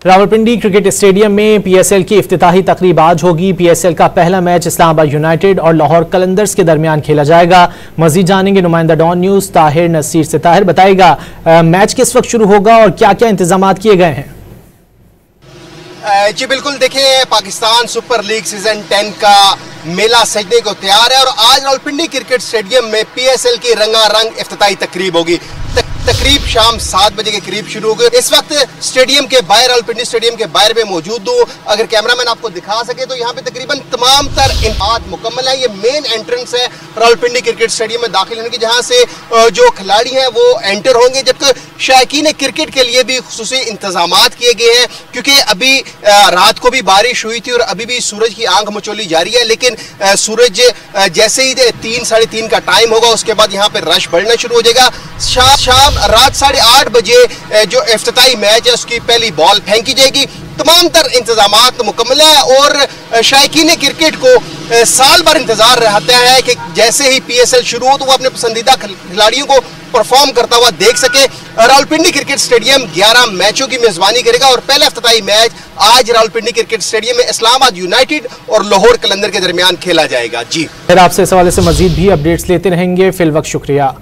Rawalpindi cricket stadium में PSL की इफ्तिताही तकरीब आज होगी। पीएसएल का पहला मैच इस्लामाबाद यूनाइटेड और लाहौर कलंदर्स के दरमियान खेला जाएगा। मजीद जानेंगे नुमाइंदा डॉन न्यूज ताहिर नसीर से। ताहिर, बताएगा मैच किस वक्त शुरू होगा और क्या क्या इंतजाम किए गए हैं? जी बिल्कुल, देखिए पाकिस्तान सुपर लीग सीजन 10 का मेला सजने को तैयार है और आज रावलपिंडी क्रिकेट स्टेडियम में पीएसएल की रंगारंग इफ्तिताही तकरीब होगी। तकरीब शाम 7 बजे के करीब शुरू होगी। इस वक्त स्टेडियम के बाहर, रावलपिंडी स्टेडियम के बाहर में मौजूद हूँ। अगर कैमरामैन आपको दिखा सके तो यहाँ पे तकरीबन तमाम तर इंतजाम मुकम्मल है। ये मेन एंट्रेंस है रावलपिंडी क्रिकेट स्टेडियम में दाखिल होने की, जहाँ से जो खिलाड़ी हैं वो एंटर होंगे, जबकि शायकीन क्रिकेट के लिए भी खुसूसी इंतजाम किए गए हैं। क्योंकि अभी रात को भी बारिश हुई थी और अभी भी सूरज की आंख मचोली जारी है, लेकिन सूरज जैसे ही 3 साढ़े 3 का टाइम होगा उसके बाद यहाँ पे रश बढ़ना शुरू हो जाएगा। शाम रात 8:30 बजे जो इफ्तिताही मैच है उसकी पहली बॉल फेंकी जाएगी। तमाम तर इंतजाम मुकम्मल है और शायकीन क्रिकेट को साल भर इंतजार रहता है कि जैसे ही पीएसएल शुरू हो तो वो अपने पसंदीदा खिलाड़ियों को परफॉर्म करता हुआ देख सके। रावलपिंडी क्रिकेट स्टेडियम 11 मैचों की मेजबानी करेगा और पहला इफ्तिताही मैच आज रावलपिंडी क्रिकेट स्टेडियम में इस्लामाबाद यूनाइटेड और लाहौर कलंदर के दरमियान खेला जाएगा। जी, फिर आपसे इस हवाले से मजीद भी अपडेट्स लेते रहेंगे। फिल वक्त शुक्रिया।